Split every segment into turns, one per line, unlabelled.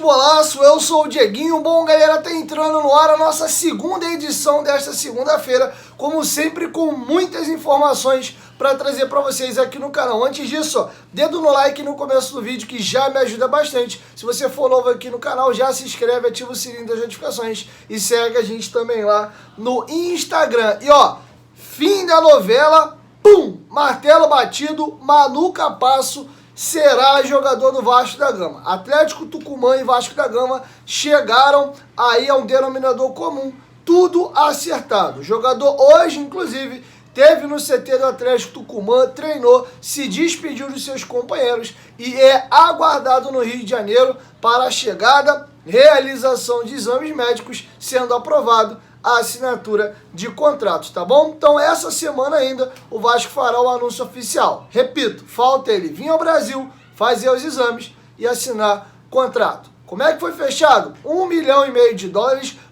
futebolaço, eu sou o Dieguinho. Bom, galera, tá entrando no ar a nossa segunda edição desta segunda-feira, como sempre com muitas informações para trazer para vocês aqui no canal. Antes disso, ó, dedo no like no começo do vídeo que já me ajuda bastante. Se você for novo aqui no canal, já se inscreve, ativa o sininho das notificações e segue a gente também lá no Instagram. E ó, fim da novela, pum, martelo batido, Manu Capasso será jogador do Vasco da Gama. Atlético Tucumã e Vasco da Gama chegaram aí a um denominador comum, tudo acertado. O jogador hoje, inclusive, teve no CT do Atlético Tucumã, treinou, se despediu dos seus companheiros e é aguardado no Rio de Janeiro para a chegada, realização de exames médicos, sendo aprovado a assinatura de contratos, tá bom? Então essa semana ainda o Vasco fará o anúncio oficial. Repito, falta ele vir ao Brasil, fazer os exames e assinar contrato. Como é que foi fechado? $1,5 milhão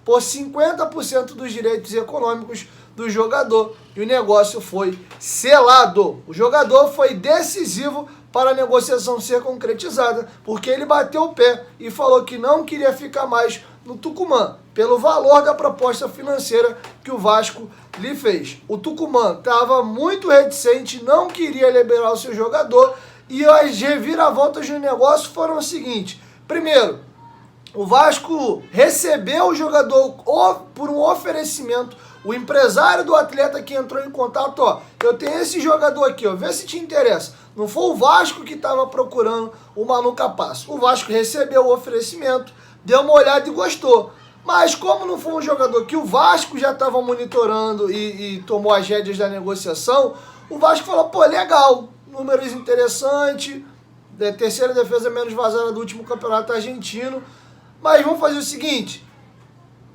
por 50% dos direitos econômicos do jogador e o negócio foi selado. O jogador foi decisivo para a negociação ser concretizada, porque ele bateu o pé e falou que não queria ficar mais no Tucumã, pelo valor da proposta financeira que o Vasco lhe fez. O Tucumã estava muito reticente, não queria liberar o seu jogador, e as reviravoltas do negócio foram o seguinte: primeiro, o Vasco recebeu o jogador por um oferecimento. O empresário do atleta que entrou em contato, ó, eu tenho esse jogador aqui, ó, vê se te interessa. Não foi o Vasco que estava procurando o Manu Capasso. O Vasco recebeu o oferecimento, deu uma olhada e gostou. Mas como não foi um jogador que o Vasco já estava monitorando e tomou as rédeas da negociação, o Vasco falou, pô, legal, números interessantes, terceira defesa menos vazada do último campeonato argentino, mas vamos fazer o seguinte: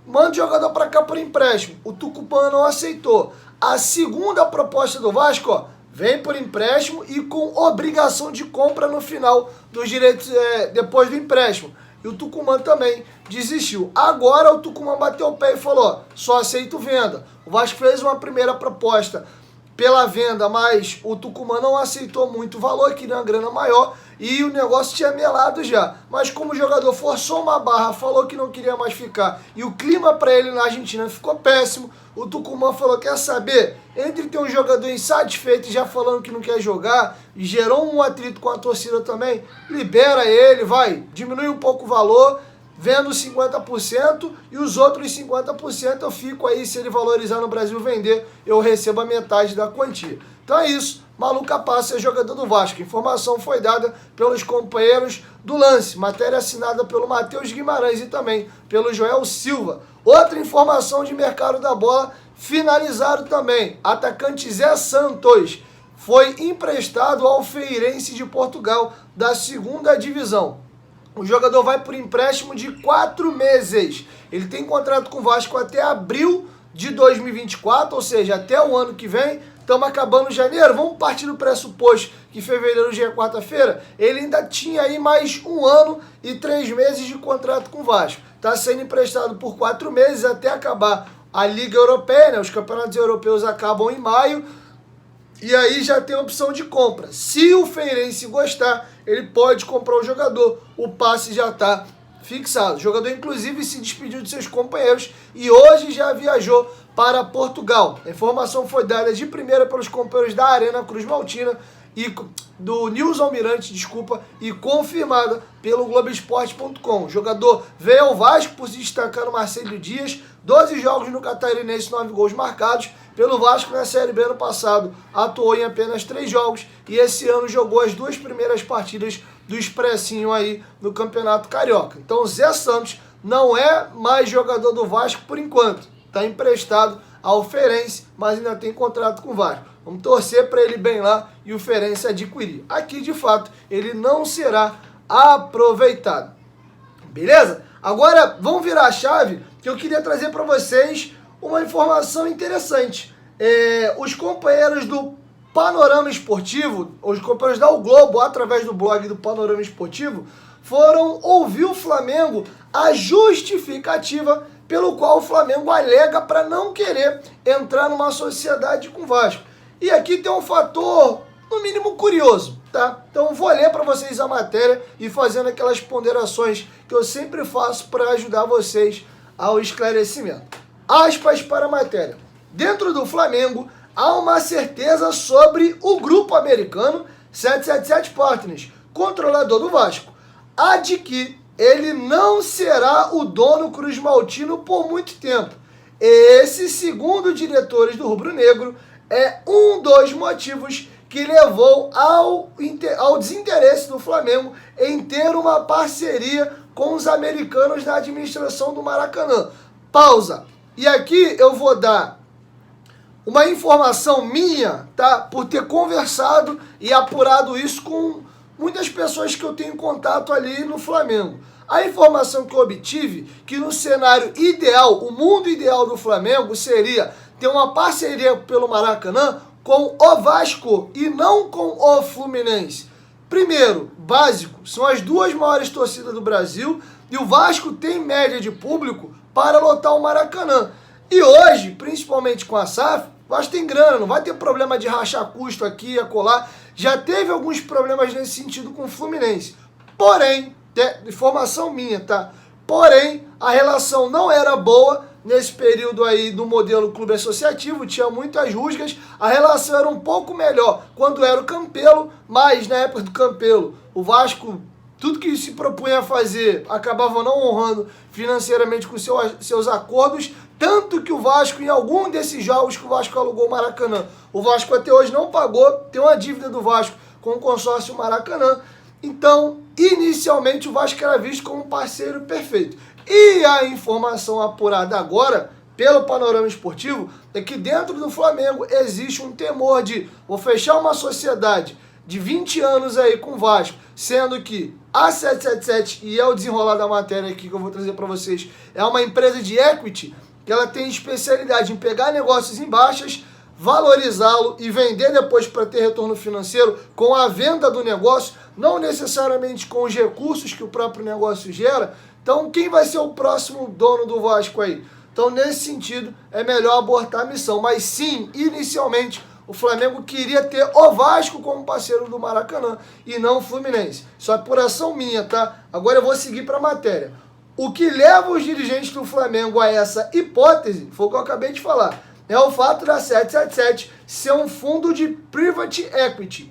manda o jogador para cá por empréstimo. O Tucumã não aceitou. A segunda proposta do Vasco, ó, vem por empréstimo e com obrigação de compra no final dos direitos depois do empréstimo. E o Tucumã também desistiu. Agora o Tucumã bateu o pé e falou, ó, só aceito venda. O Vasco fez uma primeira proposta pela venda, mas o Tucumã não aceitou muito o valor, queria uma grana maior e o negócio tinha melado já. Mas como o jogador forçou uma barra, falou que não queria mais ficar e o clima para ele na Argentina ficou péssimo, o Tucumã falou, quer saber? Entre ter um jogador insatisfeito e já falando que não quer jogar, e gerou um atrito com a torcida também, libera ele, vai, diminui um pouco o valor, vendo 50% e os outros 50% eu fico aí, se ele valorizar no Brasil vender, eu recebo a metade da quantia. Então é isso, Manu Capasso é jogador do Vasco. Informação foi dada pelos companheiros do Lance, matéria assinada pelo Matheus Guimarães e também pelo Joel Silva. Outra informação de mercado da bola, finalizado também, atacante Zé Santos foi emprestado ao Feirense de Portugal da segunda divisão. O jogador vai por empréstimo de 4 meses. Ele tem contrato com o Vasco até abril de 2024, ou seja, até o ano que vem. Estamos acabando janeiro, vamos partir do pressuposto que fevereiro já é quarta-feira. Ele ainda tinha aí mais 1 ano e 3 meses de contrato com o Vasco. Está sendo emprestado por 4 meses até acabar a Liga Europeia, né? Os campeonatos europeus acabam em maio. E aí já tem a opção de compra. Se o Feirense gostar, ele pode comprar o jogador. O passe já está fixado. O jogador, inclusive, se despediu de seus companheiros e hoje já viajou para Portugal. A informação foi dada de primeira pelos companheiros da Arena Cruz Maltina e do News Almirante, e confirmada pelo Globoesporte.com. O jogador veio ao Vasco por se destacar no Marcelo Dias, 12 jogos no Catarinense, 9 gols marcados. Pelo Vasco na Série B ano passado, atuou em apenas 3 jogos e esse ano jogou as 2 primeiras partidas do Expressinho aí no Campeonato Carioca. Então o Zé Santos não é mais jogador do Vasco por enquanto. Está emprestado ao Feirense, mas ainda tem contrato com o Vasco. Vamos torcer para ele bem lá e o Feirense adquirir. Aqui, de fato, ele não será aproveitado. Beleza? Agora, vamos virar a chave, que eu queria trazer para vocês uma informação interessante. Os companheiros do Panorama Esportivo, os companheiros da O Globo, através do blog do Panorama Esportivo, foram ouvir o Flamengo a justificativa pelo qual o Flamengo alega para não querer entrar numa sociedade com o Vasco. E aqui tem um fator, no mínimo, curioso. tá? Então vou ler para vocês a matéria e fazendo aquelas ponderações que eu sempre faço para ajudar vocês ao esclarecimento. Aspas para a matéria. Dentro do Flamengo, há uma certeza sobre o grupo americano 777 Partners, controlador do Vasco, a de que ele não será o dono cruzmaltino por muito tempo. Esse, segundo diretores do Rubro Negro, é um dos motivos que levou ao desinteresse do Flamengo em ter uma parceria com os americanos na administração do Maracanã. Pausa. E aqui eu vou dar uma informação minha, tá? Por ter conversado e apurado isso com muitas pessoas que eu tenho contato ali no Flamengo. A informação que eu obtive, que no cenário ideal, o mundo ideal do Flamengo seria ter uma parceria pelo Maracanã com o Vasco e não com o Fluminense. Primeiro, básico, são as duas maiores torcidas do Brasil e o Vasco tem média de público para lotar o Maracanã. E hoje, principalmente com a SAF, o Vasco tem grana, não vai ter problema de rachar custo aqui e acolá. Já teve alguns problemas nesse sentido com o Fluminense. Porém, informação minha, tá? Porém, a relação não era boa nesse período aí do modelo clube associativo, tinha muitas rusgas, a relação era um pouco melhor quando era o Campelo, mas na época do Campelo, o Vasco, tudo que se propunha a fazer, acabava não honrando financeiramente com seus acordos, tanto que o Vasco, em algum desses jogos que o Vasco alugou o Maracanã, o Vasco até hoje não pagou, tem uma dívida do Vasco com o consórcio Maracanã. Então, inicialmente, o Vasco era visto como um parceiro perfeito. E a informação apurada agora, pelo panorama esportivo, é que dentro do Flamengo existe um temor de vou fechar uma sociedade de 20 anos aí com o Vasco, sendo que a 777, e é o desenrolar da matéria aqui que eu vou trazer para vocês, é uma empresa de equity, que ela tem especialidade em pegar negócios em baixas, valorizá-lo e vender depois para ter retorno financeiro com a venda do negócio, não necessariamente com os recursos que o próprio negócio gera. Então, quem vai ser o próximo dono do Vasco aí? Então, nesse sentido, é melhor abortar a missão. Mas sim, inicialmente, o Flamengo queria ter o Vasco como parceiro do Maracanã e não o Fluminense. Isso é apuração minha, tá? Agora eu vou seguir para a matéria. O que leva os dirigentes do Flamengo a essa hipótese, foi o que eu acabei de falar, é o fato da 777 ser um fundo de private equity,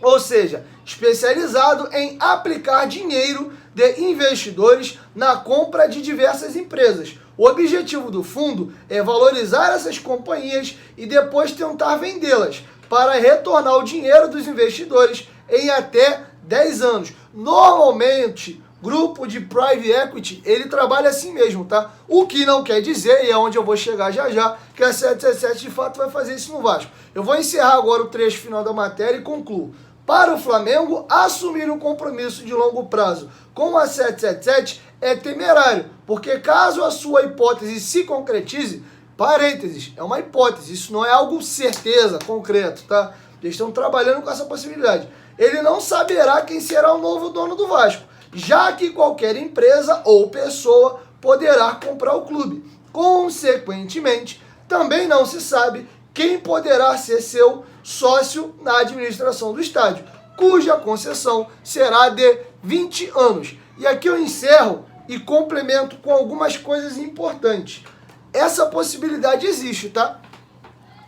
ou seja, especializado em aplicar dinheiro de investidores na compra de diversas empresas. O objetivo do fundo é valorizar essas companhias e depois tentar vendê-las para retornar o dinheiro dos investidores em até 10 anos. Normalmente, grupo de private equity, ele trabalha assim mesmo, tá? O que não quer dizer, e é onde eu vou chegar já já, que a 777 de fato vai fazer isso no Vasco. Eu vou encerrar agora o trecho final da matéria e concluo. Para o Flamengo, assumir um compromisso de longo prazo com a 777 é temerário, porque caso a sua hipótese se concretize, parênteses, é uma hipótese, isso não é algo certeza, concreto, tá? Eles estão trabalhando com essa possibilidade. Ele não saberá quem será o novo dono do Vasco, já que qualquer empresa ou pessoa poderá comprar o clube. Consequentemente, também não se sabe quem poderá ser seu sócio na administração do estádio, cuja concessão será de 20 anos. E aqui eu encerro e complemento com algumas coisas importantes. Essa possibilidade existe, tá?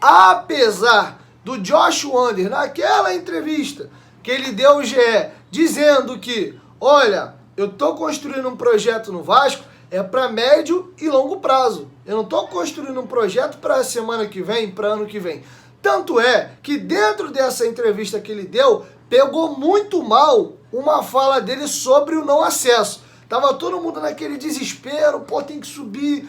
Apesar do Josh Wander, naquela entrevista que ele deu ao GE, dizendo que, olha, eu estou construindo um projeto no Vasco, é para médio e longo prazo. Eu não estou construindo um projeto para a semana que vem, para ano que vem. Tanto é que dentro dessa entrevista que ele deu, pegou muito mal uma fala dele sobre o não acesso. Tava todo mundo naquele desespero, pô, tem que subir,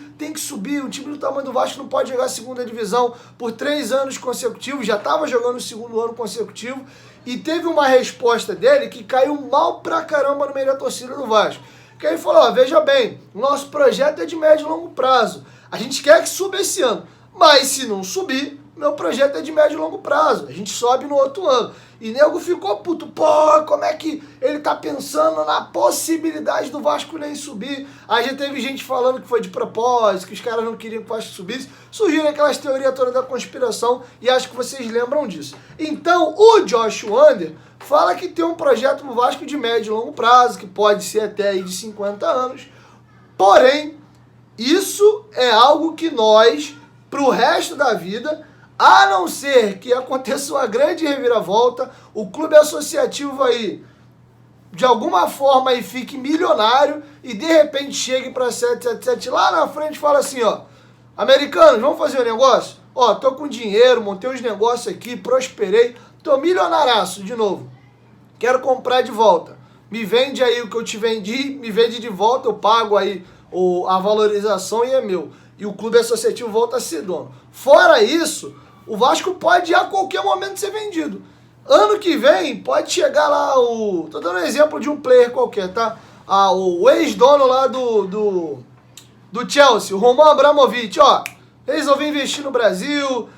o time do tamanho do Vasco não pode jogar a segunda divisão por 3 anos consecutivos, já tava jogando o segundo ano consecutivo, e teve uma resposta dele que caiu mal pra caramba no meio da torcida do Vasco. Que ele falou, ó, veja bem, o nosso projeto é de médio e longo prazo, a gente quer que suba esse ano, mas se não subir, meu projeto é de médio e longo prazo, a gente sobe no outro ano. E nego ficou puto, pô, como é que ele tá pensando na possibilidade do Vasco nem subir? Aí já teve gente falando que foi de propósito, que os caras não queriam que o Vasco subisse. Surgiram aquelas teorias todas da conspiração e acho que vocês lembram disso. Então, o Josh Wander fala que tem um projeto no Vasco de médio e longo prazo, que pode ser até aí de 50 anos. Porém, isso é algo que nós, pro resto da vida, a não ser que aconteça uma grande reviravolta, o clube associativo aí, de alguma forma aí fique milionário e de repente chegue para 777 lá na frente e fala assim, ó, americanos, vamos fazer um negócio? Ó, tô com dinheiro, montei uns negócios aqui, prosperei, tô milionaraço de novo. Quero comprar de volta. Me vende aí o que eu te vendi, me vende de volta, eu pago aí a valorização e é meu. E o clube associativo volta a ser dono. Fora isso, o Vasco pode a qualquer momento ser vendido. Ano que vem pode chegar lá tô dando um exemplo de um player qualquer, tá? O ex-dono lá do Chelsea, o Roman Abramovich, ó. Resolveu investir no Brasil,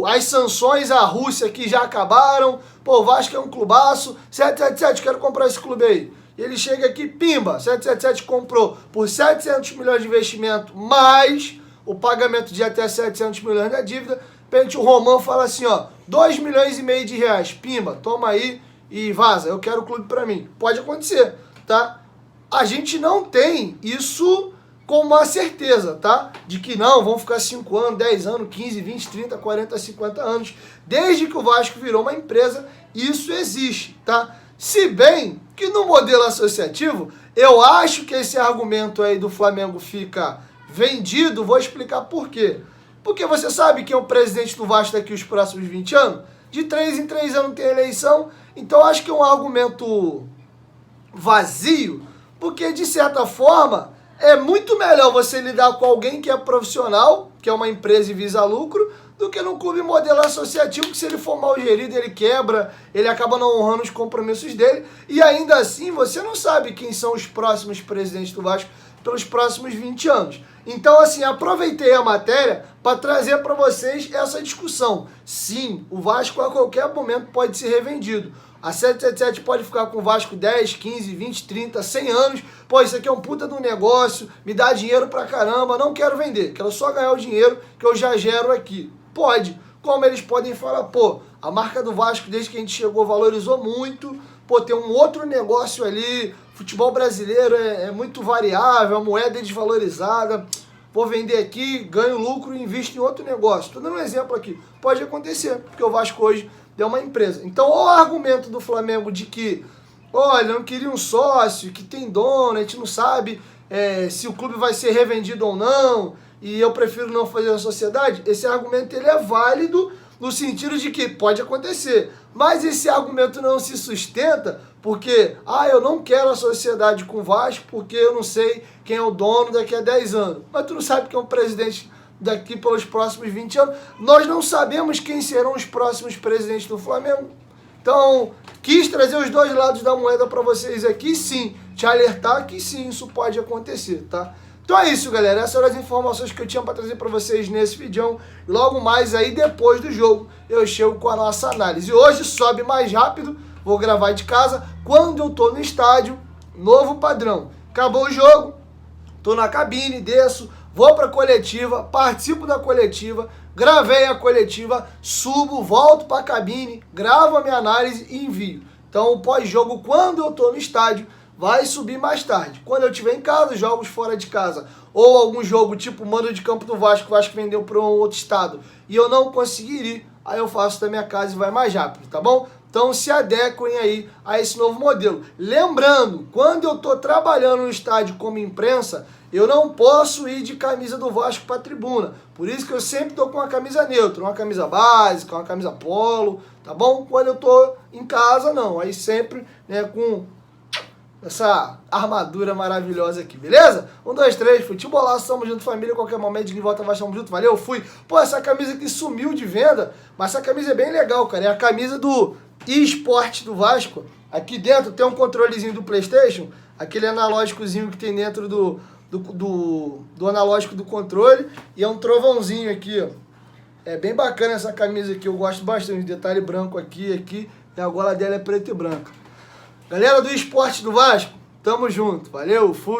as sanções à Rússia aqui já acabaram. Pô, o Vasco é um clubaço. 777, quero comprar esse clube aí. E ele chega aqui, pimba, 777 comprou por 700 milhões de investimento, mais o pagamento de até 700 milhões da dívida. De repente o Romão fala assim, ó, 2 milhões e meio de reais, pimba, toma aí e vaza, eu quero o clube pra mim. Pode acontecer, tá? A gente não tem isso com uma certeza, tá? De que não, vão ficar 5 anos, 10 anos, 15, 20, 30, 40, 50 anos. Desde que o Vasco virou uma empresa, isso existe, tá? Se bem que no modelo associativo, eu acho que esse argumento aí do Flamengo fica vendido, vou explicar por quê. Porque você sabe quem é o presidente do Vasco daqui os próximos 20 anos? De 3 em 3 anos tem eleição, então acho que é um argumento vazio, porque de certa forma é muito melhor você lidar com alguém que é profissional, que é uma empresa e visa lucro, do que num clube modelo associativo, que se ele for mal gerido, ele quebra, ele acaba não honrando os compromissos dele, e ainda assim você não sabe quem são os próximos presidentes do Vasco pelos próximos 20 anos. Então, assim, aproveitei a matéria para trazer para vocês essa discussão. Sim, o Vasco a qualquer momento pode ser revendido. A 777 pode ficar com o Vasco 10, 15, 20, 30, 100 anos. Pô, isso aqui é um puta do negócio, me dá dinheiro pra caramba, não quero vender, quero só ganhar o dinheiro que eu já gero aqui. Pode. Como eles podem falar, pô, a marca do Vasco desde que a gente chegou valorizou muito, pô, tem um outro negócio ali, futebol brasileiro é muito variável, a moeda é desvalorizada, vou vender aqui, ganho lucro e invisto em outro negócio. Tô dando um exemplo aqui. Pode acontecer, porque o Vasco hoje é uma empresa. Então, o argumento do Flamengo de que, olha, não queria um sócio, que tem dono, a gente não sabe se o clube vai ser revendido ou não, e eu prefiro não fazer a sociedade, esse argumento ele é válido no sentido de que pode acontecer. Mas esse argumento não se sustenta porque, eu não quero a sociedade com o Vasco porque eu não sei quem é o dono daqui a 10 anos. Mas tu não sabe quem é o presidente daqui pelos próximos 20 anos. Nós não sabemos quem serão os próximos presidentes do Flamengo. Então, quis trazer os dois lados da moeda para vocês aqui, sim. Te alertar que sim, isso pode acontecer, tá? Então é isso, galera. Essas eram as informações que eu tinha para trazer para vocês nesse vídeo. E logo mais aí, depois do jogo, eu chego com a nossa análise. E hoje sobe mais rápido, vou gravar de casa. Quando eu tô no estádio, novo padrão. Acabou o jogo, tô na cabine, desço, vou para a coletiva, participo da coletiva, gravei a coletiva, subo, volto para a cabine, gravo a minha análise e envio. Então, o pós-jogo, quando eu tô no estádio, vai subir mais tarde. Quando eu estiver em casa, jogos fora de casa, ou algum jogo tipo mando de campo do Vasco, o Vasco vendeu para um outro estado, e eu não conseguir ir, aí eu faço da minha casa e vai mais rápido, tá bom? Então se adequem aí a esse novo modelo. Lembrando, quando eu estou trabalhando no estádio como imprensa, eu não posso ir de camisa do Vasco para a tribuna. Por isso que eu sempre estou com uma camisa neutra, uma camisa básica, uma camisa polo, tá bom? Quando eu estou em casa, não. Aí sempre, né, com essa armadura maravilhosa aqui, beleza? 1, 2, 3, futebolaço, tamo junto, família, qualquer momento de volta, vai, tamo junto, valeu, fui. Pô, essa camisa aqui sumiu de venda, mas essa camisa é bem legal, cara, é a camisa do eSport do Vasco. Aqui dentro tem um controlezinho do PlayStation, aquele analógicozinho que tem dentro do analógico do controle, e é um trovãozinho aqui, ó. É bem bacana essa camisa aqui, eu gosto bastante, detalhe branco aqui, e a gola dela é preta e branca. Galera do esporte do Vasco, tamo junto, valeu, fui!